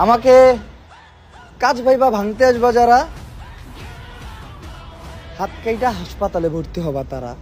আমাকে কাজ পাইবা ভাঙতে আসবা যারা, হাত কাইটা হাসপাতালে ভর্তি হবা তারা।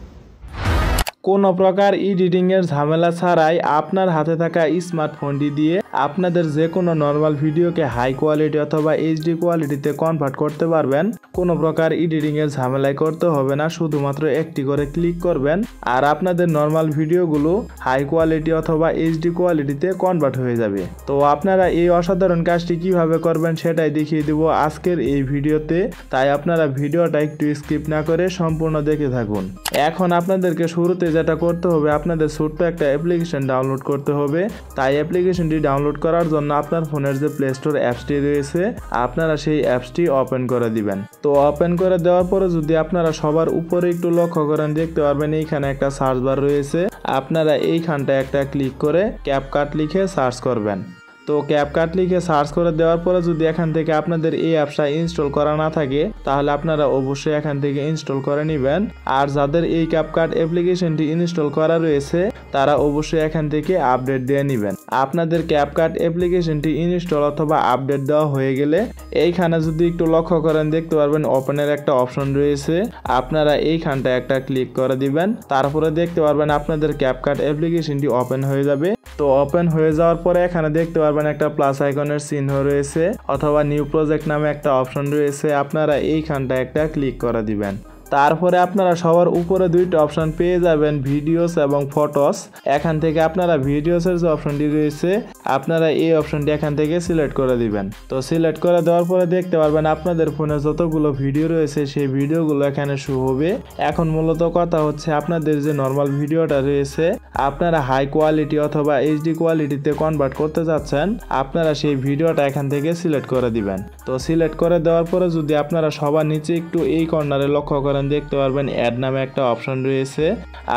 কোনো প্রকার এডিটিংয়ের ঝামেলা ছাড়াই আপনার হাতে থাকা স্মার্টফোনটি দিয়ে আপনাদের যে কোনো নর্মাল ভিডিওকে হাই কোয়ালিটি অথবা এইচডি কোয়ালিটিতে কনভার্ট করতে পারবেন। কোনো প্রকার এডিটিংয়ের ঝামেলাই করতে হবে না, শুধুমাত্র একটি করে ক্লিক করবেন আর আপনাদের নর্মাল ভিডিওগুলো হাই কোয়ালিটি অথবা এইচডি কোয়ালিটিতে কনভার্ট হয়ে যাবে। তো আপনারা এই অসাধারণ কাজটি কিভাবে করবেন সেটাই দেখিয়ে দেব আজকের এই ভিডিওতে, তাই আপনারা ভিডিওটা একটু স্কিপ না করে সম্পূর্ণ দেখে থাকুন। এখন আপনাদেরকে শুরুতে যেটা করতে হবে, আপনাদের ছোট্ট একটা অ্যাপ্লিকেশন ডাউনলোড করতে হবে। তাই অ্যাপ্লিকেশনটি ডাউনলোড করার জন্য আপনার ফোনের যে প্লে স্টোর অ্যাপসটি রয়েছে আপনারা সেই অ্যাপসটি ওপেন করে দিবেন। তো ওপেন করে দেওয়ার পরে যদি আপনারা সবার উপরে একটু লক্ষ্য করেন, দেখতে পারবেন এইখানে একটা সার্চ বার রয়েছে। আপনারা এইখানটা একটা ক্লিক করে ক্যাপকাট লিখে সার্চ করবেন। তো ক্যাপকাট লিখে সার্চ করে দেওয়ার পরে যদি এখান থেকে আপনাদের এই অ্যাপসটা ইনস্টল করা না থাকে তাহলে আপনারা অবশ্যই এখান থেকে ইনস্টল করে নেবেন। আর যাদের এই ক্যাপকাট অ্যাপ্লিকেশনটি ইনস্টল করা রয়েছে তারা অবশ্যই এখান থেকে আপডেট দিয়ে নেবেন। আপনাদের ক্যাপকাট অ্যাপ্লিকেশনটি ইনস্টল অথবা আপডেট দেওয়া হয়ে গেলে এইখানে যদি একটু লক্ষ্য করেন, দেখতে পারবেন ওপেনের একটা অপশন রয়েছে। আপনারা এইখানটা একটা ক্লিক করে দিবেন, তারপরে দেখতে পারবেন আপনাদের ক্যাপকাট অ্যাপ্লিকেশনটি ওপেন হয়ে যাবে। তো ওপেন হয়ে যাওয়ার পরে এখানে দেখতে পারবেন একটা প্লাস আইকনের চিহ্ন রয়েছে অথবা নিউ প্রজেক্ট নামে একটা অপশন রয়েছে। আপনারা এইখানটা একটা ক্লিক করে দিবেন। তারপরে আপনারা সবার উপরে দুইটা অপশন পেয়ে যাবেন, ভিডিওস এবং ফটোস। এখান থেকে আপনারা ভিডিওসের যে অপশনটি রয়েছে আপনারা এই অপশনটি এখান থেকে সিলেক্ট করে দিবেন। তো সিলেক্ট করে দেওয়ার পরে দেখতে পারবেন আপনাদের ফোনে যতগুলো ভিডিও রয়েছে সেই ভিডিওগুলো এখানে শো হবে। এখন মূলত কথা হচ্ছে আপনাদের যে নর্মাল ভিডিওটা রয়েছে আপনারা হাই কোয়ালিটি অথবা এইচডি কোয়ালিটিতে কনভার্ট করতে যাচ্ছেন, আপনারা সেই ভিডিওটা এখান থেকে সিলেক্ট করে দিবেন। তো সিলেক্ট করে দেওয়ার পরে যদি আপনারা সবার নিচে একটু এই কর্নারে লক্ষ্য করেন, দেখতে পারবেন অ্যাড নামে একটা অপশন রয়েছে।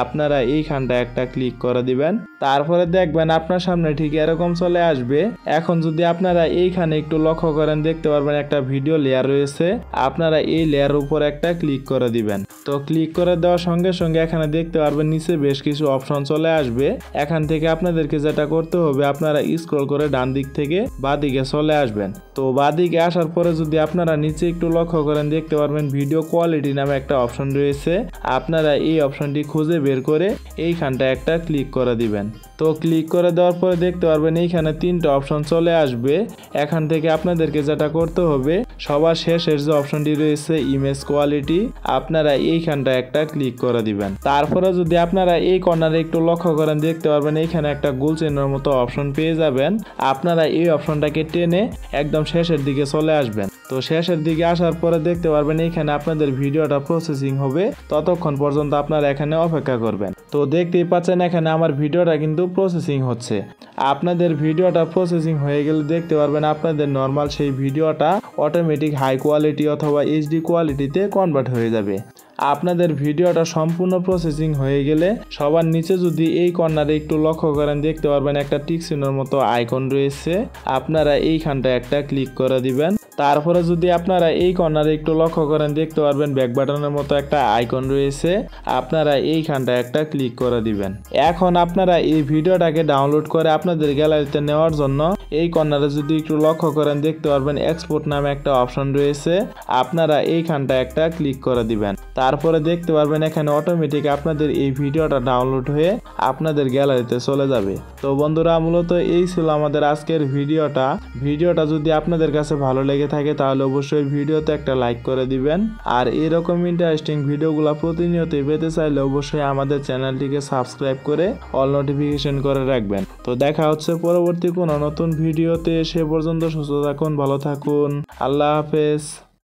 আপনারা এইখানটা একটা ক্লিক করে দিবেন। তারপরে দেখবেন আপনার সামনে ঠিক এরকম চলে আসবে। এখন যদি আপনারা এইখানে একটু লক্ষ্য করেন, দেখতে পারবেন একটা ভিডিও লেয়ার রয়েছে। আপনারা এই লেয়ারের উপর একটা ক্লিক করে দিবেন। তো ক্লিক করে দেওয়ার সঙ্গে সঙ্গে এখানে দেখতে পারবেন নিচে বেশ কিছু অপশন চলে আসবে। এখান থেকে আপনাদেরকে যেটা করতে হবে, আপনারা স্ক্রল করে ডান দিক থেকে বাঁ দিকে চলে আসবেন। তো বাঁ দিকে আসার পরে যদি আপনারা নিচে একটু লক্ষ্য করেন, দেখতে পারবেন ভিডিও কোয়ালিটি নামে একটা অপশন রয়েছে। আপনারা এই অপশনটি খুঁজে বের করে এইখানটা একটা ক্লিক করে দিবেন। তো ক্লিক করে দেওয়ার পরে দেখতে পারবেন এইখানে তিনটা অপশন চলে আসবে। এখান থেকে আপনাদেরকে যেটা করতে হবে, সবার শেষের যে অপশনটি রয়েছে ইমেজ কোয়ালিটি, আপনারা এইখানটা একটা ক্লিক করে দিবেন। তারপরে যদি আপনারা এই কর্নারে একটু লক্ষ্য করেন, দেখতে পারবেন এইখানে একটা গোল চিহ্নের মতো অপশন পেয়ে যাবেন। আপনারা এই অপশনটাকে টেনে একদম শেষের দিকে চলে আসবেন। তো শেষের দিকে আসার পরে দেখতে পারবেন এইখানে আপনাদের ভিডিওটা প্রসেসিং হবে, ততক্ষণ পর্যন্ত আপনারা এখানে অপেক্ষা করবেন। তো দেখতেই পাচ্ছেন এখানে আমার ভিডিওটা কিন্তু প্রসেসিং হচ্ছে। আপনাদের ভিডিওটা প্রসেসিং হয়ে গেলে দেখতে পারবেন আপনাদের নর্মাল সেই ভিডিওটা অটোমেটিক হাই কোয়ালিটি অথবা এইচডি কোয়ালিটিতে কনভার্ট হয়ে যাবে। আপনাদের ভিডিওটা সম্পূর্ণ প্রসেসিং হয়ে গেলে সবার নিচে যদি এই কর্নারে একটু লক্ষ্য করেন, দেখতে পারবেন একটা টিক চিহ্নের মতো আইকন রয়েছে। আপনারা এইখানটা একটা ক্লিক করে দিবেন। তারপরে যদি আপনারা এই কর্নারে একটু লক্ষ্য করেন, দেখতে পারবেন ব্যাক বাটনের মতো একটা আইকন রয়েছে। আপনারা এইখানটা একটা ক্লিক করে দিবেন। এখন আপনারা এই ভিডিওটাকে ডাউনলোড করে আপনাদের গ্যালারিতে নেওয়ার জন্য এই কর্নারে যদি একটু লক্ষ্য করেন, দেখতে পারবেন এক্সপোর্ট নামে একটা অপশন রয়েছে। আপনারা এইখানটা একটা ক্লিক করে দিবেন। তারপরে দেখতে পারবেন এখানে অটোমেটিক আপনাদের এই ভিডিওটা ডাউনলোড হয়ে আপনাদের গ্যালারিতে চলে যাবে। তো বন্ধুরা, মূলত এই ছিল আমাদের আজকের ভিডিওটা যদি আপনাদের কাছে ভালো লেগে থাকে তাহলে অবশ্যই ভিডিওতে একটা লাইক করে দিবেন। আর এরকম ইন্টারেস্টিং ভিডিওগুলো প্রতিনিয়ত পেতে চাইলে অবশ্যই আমাদের চ্যানেলটিকে সাবস্ক্রাইব করে অল নোটিফিকেশন করে রাখবেন। তো দেখা হচ্ছে পরবর্তী কোনো নতুন ভিডিওতে। সে পর্যন্ত সুস্থ থাকুন, ভালো থাকুন, আল্লাহ হাফেজ।